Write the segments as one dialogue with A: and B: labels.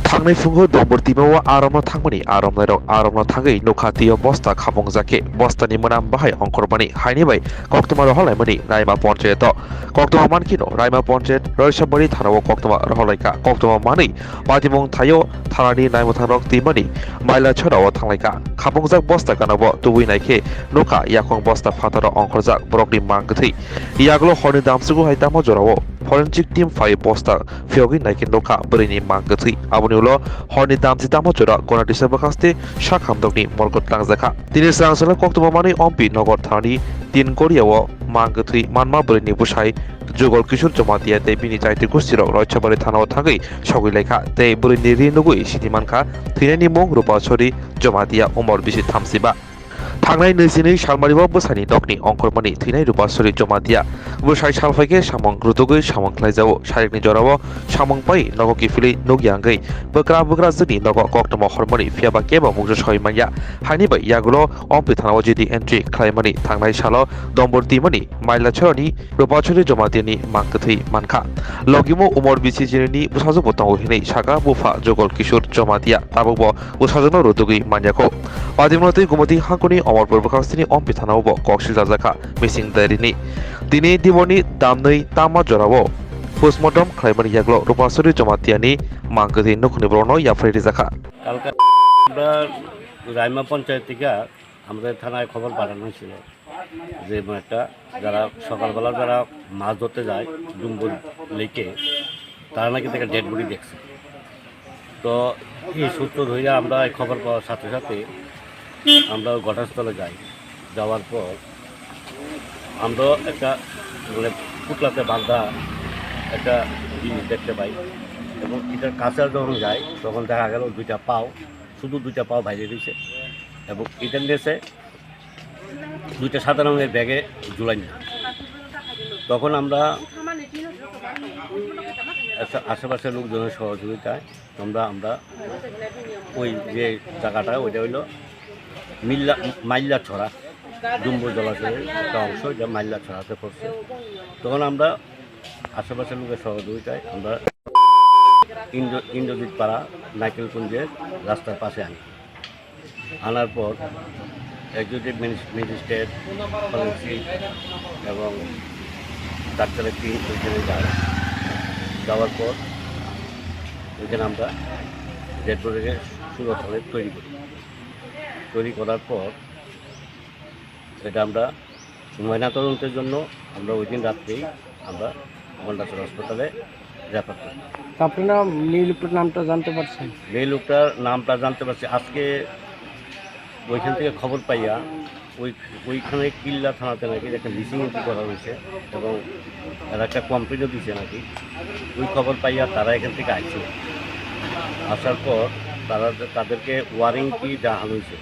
A: थांनाय फुंखौ दंबरतिमाव आरमनाय थाङै नुखाथियाव बस्ता खाबंजाके बस्तानि मोनाम बाहाय अंकरबानि हायनिबाय कक्तमा रहलायमनि रायमा पन्चायत कक्तमा मानकिनो रायमा पन्चायत रयसबरी थानाव कक्तमा रहलायका कक्तमा मानै बादिमं थायो थानानि नायमथारक तिमनि माइला छराव थांलायका खाबंजाक बस्ता गानाव तुबुइनायखे नुखा याखं बस्ता फाथार अंकरजाक ब्रकनि मांगथै यागलो हरनि दामसुगु हायतामो जराव फरेनसिक टीम फाइ बस्ता फियोगि नायके नुखा बोरैनि मांगथै आबुनि उलो हरनि दामसि दामो जरा गनाटिसा बखास्ते शाखामदकनि मरगत लांजाखा दिनै स्रांसला कक्तमा मानै अम्पि नगर थानानि तीन कोरियाव मांगथै मानमा बोरैनि बुसाय जुगल किशोर जमातिया ते बिनि चाइते गुस्तिराव रयछाबारि थानाव थाङै सगिलायखा ते बोरैनि रिनुगुइ सिनिमानखा थैनायनि मुं रुपासरि जमातिया उमर बिसि थामसिबा थांनाय 22 सालमारिबा बोसानि दकनि अंकरमानि थैनाय रुपासरि जमातिया बोसाय सालफाइके सामं रुदुगै सामं ख्लायजाव सारेकनि जराव सामं पाइ नग किफिलै नुगियांगै बोग्रा जोंनि नग कक्तमा हरमानि फियाबा केबा मुंजो सयमाया हानिबाय यागुलो अम्पि थानाव जिदि एन्ट्रि ख्लायमानि थांनाय साल दम्बरतिमानि माइला छरनि रुपासरि जमातिनि मांगथै मानखा लगिमो उमर बिसि जिनि बुसाजो बतंग हिनै सागा बुफा जुगल किशोर जमातिया ताबुबो बुसाजनो रुदुगै मान्याखौ बादिमनतै गुमति हाकुनि अमरपुर बखास्तिनि अम्पि थानाव कक्सिल जाजाखा मिसिं दायरिनि दिनै दिबनि दामनै तामा जराव पोस्टमर्टम ख्लायमानि यागलो रुपासरि जमातियानि मांगथै नुखनि ब्रनो याफ्रेरि जाखा
B: কালকে আমরা রাইমা পঞ্চায়েত থেকে আমাদের থানায় খবর পাঠানো হয়েছিল যে একটা যারা সকালবেলা যারা মাছ ধরতে যায় ডুম্বুর লেকে তারা নাকি থেকে ডেড বডি দেখছে। তো এই সূত্র ধরে আমরা এই খবর পাওয়ার সাথে সাথে আমরা ঘটনাস্থলে যাই। যাওয়ার পর আমরা একটা মানে পুতলাতে বাঁধা একটা জিনিস দেখতে পাই এবং এটার কাছে যখন যাই তখন দেখা গেল শুধু দুইটা পাও বাইরে দিয়েছে এবং এটার নিয়েছে দুইটা সাদা রঙের ব্যাগে ঝুলাই না। তখন আমরা আশেপাশের লোকজনের সহযোগিতায় আমরা ওই যে জায়গাটা ওইটা হইল মাইল্লা ছড়া ডুম্বুর জলাশয়ের একটা অংশ যা মাইল্লা ছড়াতে পড়ছে। তখন আমরা আশেপাশের লোকের সহযোগিতায় আমরা ইন্দ্রজিৎ পাড়া নাইকেলকুঞ্জের রাস্তার পাশে আনার পর এক্সিকিউটিভ ম্যাজিস্ট্রেট ফরেনসিক এবং ডাক্তারের টিম ওইখানে যাওয়ার পর ওইখানে আমরা ডেড বডিকে সুরক্ষণে তৈরি করার পর এটা আমরা ময়নাতদন্তের জন্য আমরা ওই দিন রাত্রেই আমরা গন্ডাচর হাসপাতালে রেফার করি।
C: আপনারা লোকটার নামটা জানতে পারছেন?
B: এই লোকটার নামটা জানতে পারছি আজকে ওইখান থেকে খবর পাইয়া ওইখানে কিল্লা থানাতে নাকি একটা মিসিং এন্ট্রি করা হয়েছে এবং এরা একটা কমপ্লেনও দিয়েছে নাকি। ওই খবর পাইয়া তারা এখান থেকে আসছে। আসার পর তাদেরকে ওয়ারেন্টি দেওয়া হয়েছে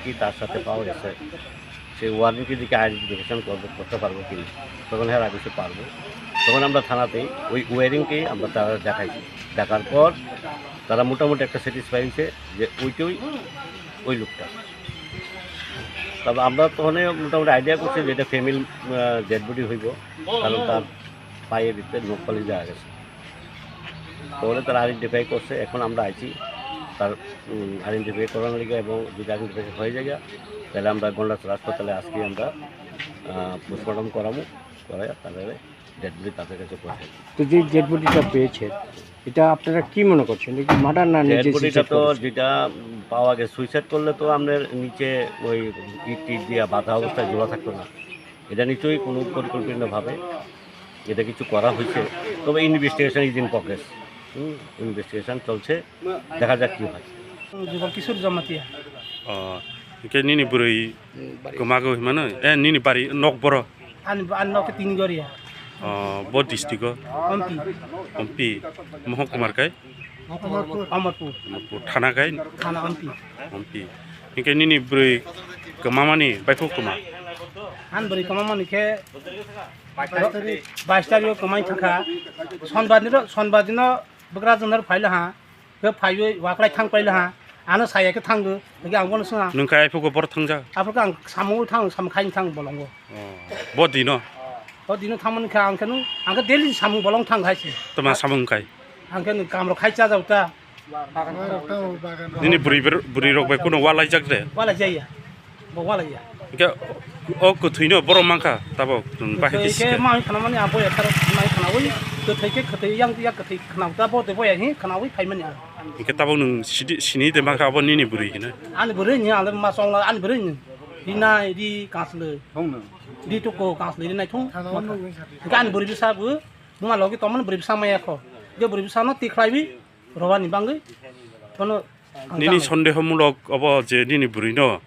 B: কী তার সাথে পাওয়া গেছে সেই ওয়ারেন্টি দিকে আইডেন্টিফিকেশন করতে পারবো কি তখন হ্যাঁ কিছু পারবো। তখন আমরা থানাতেই ওই ওয়ারিংকেই আমরা তারা দেখাইছি। দেখার পর তারা মোটামুটি একটা স্যাটিসফাই হয়েছে যে ওই লোকটা। তবে আমরা তখন মোটামুটি আইডিয়া করছি যে এটা ফ্যামিলি ডেড বডি হইব, কারণ তার পায়ে দিতে নখ পালিশ দেওয়া গেছে। তাহলে তারা আইডেন্টিফাই করছে। এখন আমরা আইছি তার আইডেন্টিফাই করানোর লিগে এবং যদি আইডেন্টিফাই হয়ে যায় তাহলে আমরা গন্ডাচর হাসপাতালে আজকে আমরা পোস্টমর্টম করাই তাদের ডেড বডি তাদের কাছে পৌঁছাই।
C: তো যে ডেড বডিটা পেয়েছেন এটা আপনারা কি মনে করছেন? কি মার্ডার না
B: ডেড বডিটা তো যেটা পাওয়া গেছে সুইসাইড করলে তো আমাদের নিচে ওই ইট দিয়ে বাধা অবস্থায় জোড়া থাকতো না। এটা নিশ্চয়ই কোনো পরিকল্পিতভাবে এটা কিছু করা হয়েছে। তবে investigation is in progress, investigation চলছে, দেখা যাক কী হয়।
D: Jugal Kishore Jamatia
E: ke nini burui kemago mana nini bari nok boro
D: an no ke tin goria
E: bo district ompi mohon kumar kai
D: Amarpur
E: thana kai
D: थाना
E: ompi ke nini burui kemamani baifo kuma
D: आन बरी कमामानि के 22 तारिख कमाई थाखा सनबादिनो बग्रा जनर फाइल हा के फाइयो वाकलाय थां पाइल हा आनो सायाके थांगो के आंगोन सुना
E: nungka aifoko bor thangja
D: आफोरखो आं सामु थां सामखाइन थां बलंगो
E: bo dino
D: ओ दिनो थांमोन का आंखनो आंखो डेली सामु बलं थां खायसे
E: toma samung kai
D: आंखनो कामरो खायचा जाउता
E: nini buri rok bai kuno walai jak de
D: wala jaya bo wala ya
E: ke o ko thuino borok mangka tabo bahe
D: ke
E: ke
D: mai khana mani abo ya thar mai khana wi ke thai ke khatai yang ya khatai khana ta bo te bo ya hi khana wi phai mani
E: ke tabo nung sini de mangka abo nini buri hina
D: an bure ni ala ma song la an bure ni di nai di kasle di to ko kasle di nai thong kan bure bisa bu ma lo ki to man bure bisa ma ya kho je bure bisa no ti khlai wi rowani bangai kono
E: nini sondehomulok abo je nini buri no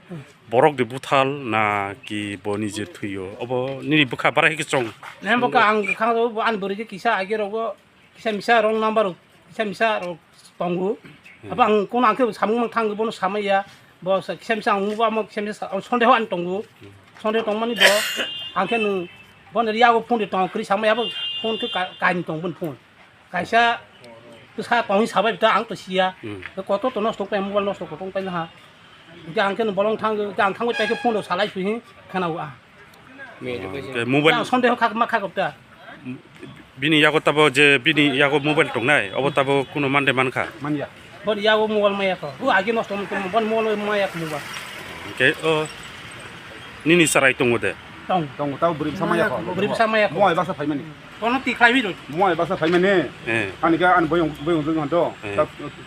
E: borok de buthal na ki boni je thuyo abo nini bukha bara ke chong
D: nem boka ang khang ro an bure ki kisa age ro kisa misa rong number kisa misa ro tongu apa ang kono ang ke samung thang bo no samaya bo kisa misa ang ba mo kisa misa sonde ho an tongu sonde tong mani bo ang ke nu bon ria go phone de tong kri samaya bo phone ke ka ni tong bon phone kaisa tu sa tong sabai ta ang to sia ko to no stok pe mo no stok tong pe na ha gang ke no bolong thang gang thang pe ke phone do salai sui khana wa
E: ke mobile
D: gang sonde ho khak ma khak ta
E: bini yago tabo je bini yago mobile tong nai abo tabo kuno mande mankha
D: bon ya wo mo wal ma ya ko bu age no stok bon mo no ma ya ko wa
E: ke o nini sarai tong de
D: tong
F: tahu beri sama ya kok.
D: beri sama ya ko
F: Muai bahasa Thai mana?
D: kono ti khai wi do
F: Muai bahasa Thai mana? Ani ka an boyong zeng do.
E: Eh.
F: Ta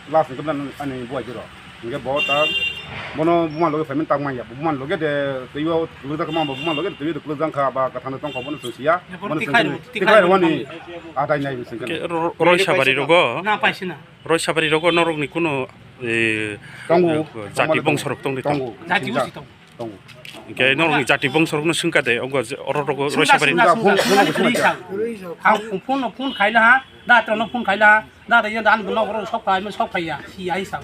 F: las ke dan ani buai jero. Nge bo ta mono buman loge Thai mana tang mai ya. Buman loge de tuyo lu ta kama buman loge tuyo de kulu jang kha ba ka thang tong ko bon sosia. Mon ti khai wani adai nai sing
E: ke roi sabari rogo
D: na paisina
E: roi sabari rogo norok ni kuno
F: Tonggu.
E: jati bongsorok tong de tong
F: Tonggu.
D: jati usi tong
F: Tonggu.
E: ke norok ni jati bongsorok no singka de ogo rogo roi sabari
D: ang phun khai la ha da tra no phun khai la da da yan dan no ro sok khai ma sok phai ya si ai sa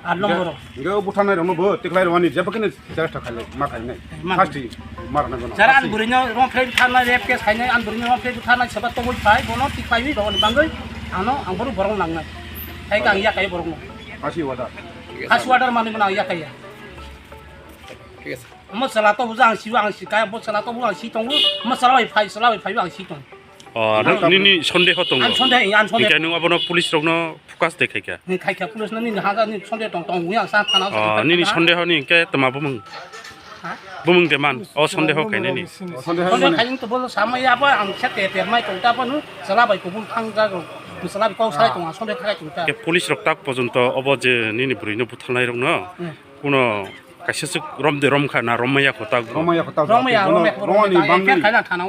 D: ar nomor
F: Nge butan nai romo bo tiklai wani je bakene jasta khale ma khai nai. Fasti marna gono.
D: jara an buri no ro phai thana rep ke khai nai an buri no phai thana saba to moi phai bono ti khai wi don bangai ano ang boru borong nang nai khai kang ya kai borong
F: Asi wada.
D: khas water mani bana ya kai ya masala to bujang si wang si kai masala to bujang si tong masala wi phai wang si tong
E: nini sonde ho tong
D: an sonde
E: ke nung abono police rok no focus de khai
D: ni khai kha pulis na ni ha ga ni sonde tong tong yang sa thana
E: nini sonde ho ni ke tama bumung de man o sonde ho kai nini
F: Sonde
D: sonde
F: mana?
D: khai to bol sama ya ba ang chat te mai tong ta pa nu sala bai ko bul thang ga go sala bai ko sai tong sonde khai tong ta
E: ke police rok tak পর্যন্ত of যে nini buri no buthal rok no kuno kaisese romde romkha na romaya khota
F: Romaya kata. Romani bangi.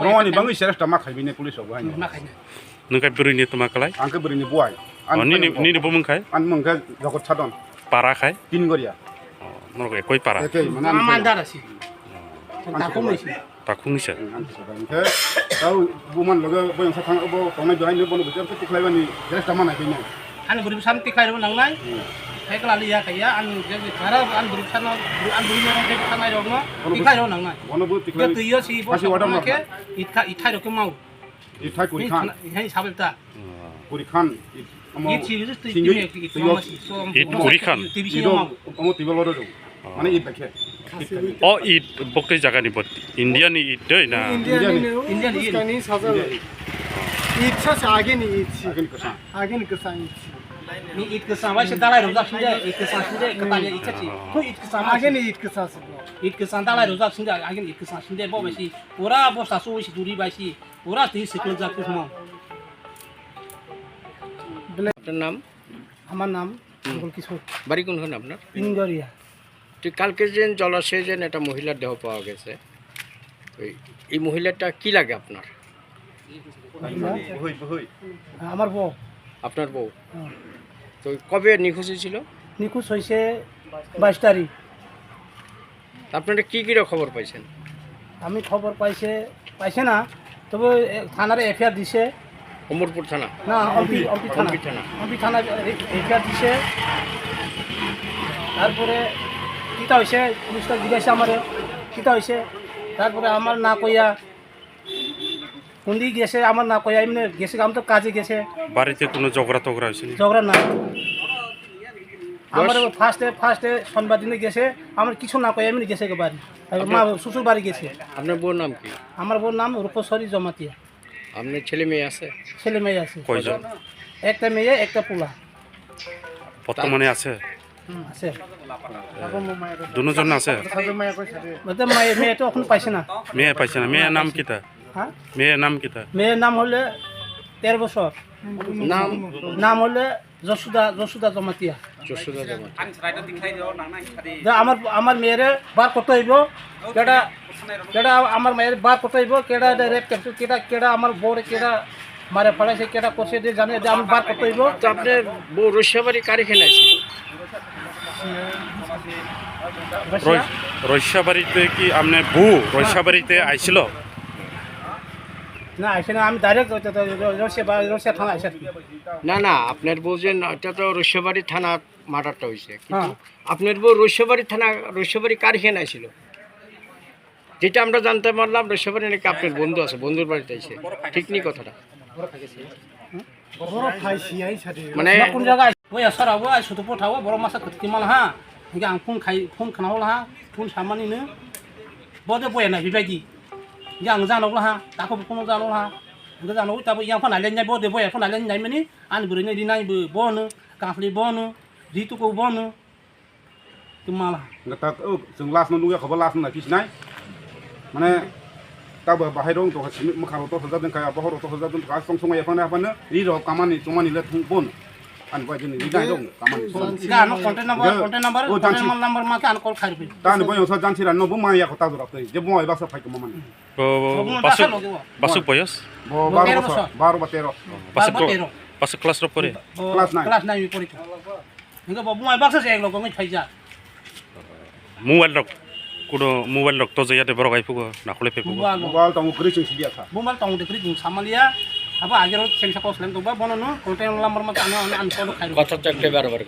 F: Romani bangi seresta ma khai bine police obo hai.
D: ma khai
E: nungkai buri ni tama kalai
F: Angke beri ni buai.
E: nini bumung khai
F: An mengke jokot chadon.
E: para khai
F: Tin goria.
E: norok ekoi para
F: Eke mana
D: ma man da si ta ko ni si
E: takung se
F: Angke tahu buman loge boyong sathang obo tongai join ni bono bejar ketik laiwan ni jelas taman ai bine.
D: an buri sam ti khai ro nang nai khai kala li ya khai ya an je khara an buri san an buri no khai thang ai ro no ti khai ro nang nai
F: Bono bu tik
D: ke tu yo si bo
F: Masih wadah
D: ma
F: mah.
D: ke ithai ro ke mau
F: Itai kuri
D: ni
F: khan.
D: hai sabe ta
F: Kuri khan.
D: ye chi ju tu ti me ki ma si so
E: kuri khan.
D: ti bi si
F: Ido
D: mau
F: omo tibel loro do. Mane i bekhe.
E: o it bokte jaga ni bot india ni it doi na
D: India ni
G: Eid छ आगे नहीं ईद छ
F: Akin kosa.
G: आगे नहीं कसा ईद छ
D: ni it ke sama se dalai rozak sinja it ke sama sinja ke tanya it chi ko it ke sama
G: आगे नहीं ईद कसा छ
D: it ke sama dalai rozak sinja agin it ke sama sinja bo basi ora bo sa so si duri basi ora ti sekul jak ke mo
C: আপনার নাম
D: আমার নাম মঙ্গল কিশোর
C: বাড়ি কোনখান আপনার
D: ইনগরিয়া
C: তো কালকে যে জলাশয়ে যে একটা মহিলার দেহ পাওয়া গেছে তো এই মহিলাটা কি লাগে আপনার
F: Buhui buhui.
D: আমার বউ
C: আপনার বউ তো কবে নিখোঁজ ছিল
D: নিখোঁজ হয়েছে 22 তারিখ
C: আপনারা কি খবর পাইছেন
D: আমি খবর পাইছে না তবে থানারে এফআইআর দিছে
C: অমরপুর থানা
D: না অম্পি থানা
C: অম্পি থানা।
D: অম্পি থানা এফআইআর দিছে তারপরে কিটা হয়েছে পুলিশটা জিজ্ঞাসা আমারে কিটা হয়েছে তারপরে আমার না কইয়া কোনদি গেছে আমার না কইয়া এমনি গেছে আমি তো কাজে গেছে
E: বাড়িতে কোনো ঝগড়া টগড়া হয়েছে নি?
D: ঝগড়া না আমার ফার্স্টে শনিবার দিনে গেছে আমার কিছু না কইয়া এমনি গেছে বাড়ি মা শ্বশুর বাড়ি গেছে
C: আপনার বউর নাম কি
D: আমার বোন নাম রূপসরী জমাতিয়া
C: আপনার ছেলে মেয়ে আছে
D: ছেলে মেয়ে আছে
E: কয়জন
D: একটা মেয়ে একটা পোলা
E: বর্তমানে আছে
D: আছে
E: দুজন আছে
D: বলতে মেয়েটা এখন পাইছে না
E: মেয়ে পাইছে না মেয়ের নাম কিতা
D: হ্যাঁ
E: মেয়ের নাম কিতা
D: মেয়ের নাম হলে 13 বছর
C: নাম
D: নাম হলে যশোদা জমাতিয়া
C: যশোদা জমা
D: আমার মেয়েরে বার করতে হইব কেডা আমার মেয়ের বার করতে হইব কেডা রেপ করছে কেডা আমার বউরে কেডা মারে ফেলাইছে কেডা করছে জানি আমার বার করতে হইব
C: তো আপনার বউ রসিয়াবাড়ি কারিখানা ছিল
E: রৈশাবাড়িতে কি আপনি বউ রৈশাবাড়িতে আইছিল
D: না আইসে না আমি ডাইরেক্ট রশিয়া থানা আইসা
C: না আপনার বউ যে এটা তো রসিয়াবাড়ি থানা মার্ডারটা হয়েছে কিন্তু আপনার বউ রসিয়াবাড়ি কারিখানায় ছিল যেটা আমরা জানতে পারলাম রসিয়াবাড়ি নাকি আপনার বন্ধু আছে বন্ধুর বাড়িতে আইছে ঠিক নেই কথাটা মানে
D: কোন জায়গায় ওই সরাবো আই শুধু পঠাবো বড় মাসা কতকি মাল হ্যাঁ হিংগে আं ফোन खानांगौ हा फन सामानिनो बदे बया ना बेबायदि आं जानांगौ हा दाखौ फन जानांगौ हा इंगा जानांगौ दाबो इयां फन आलेन्नाय बदे बया फन आलेन्नाय माने आन बुरैनो रिनायबो बनो गाफलि बनो रितुको बनो माला
F: ता जों लास्ट नुगै खबर लास्ट ना किसनाय माने ताबो बाहाय दं तो मखारो तो हजादों का बहरो तो हजादों का संसंगाय फाने रि र कामानि चमानि ले थुंबन आन बाय दिनै रिदाय दं कामानि
D: गानो कन्टेक्ट नम्बर माके आन कल खारबि
F: तान बयो स जानसिरा नबो माया खता जरातै जे बय बासा फाइको माने
E: বাসুক বয়স
F: 12 বছর 12 বা 13
E: বাসুক ক্লাস র পরে
D: क्लास 9 পড়ি इंगा बाबु माय बाक्सा से एक लोगो फाइजा
E: মোবাইল রক কোনো মোবাইল রক তো যাইতে বড় গাইফুগ নাখলে ফেফুগ
F: मोबाइल त ग्रिचिं सिदिया था
D: मोबाइल टाउन देखरि जों सामालिया अब आगे सेमसा कस लेन दबा बननो कन्टेक्ट नम्बर मा आन कल खारबि
C: কথা তো একটা বারবার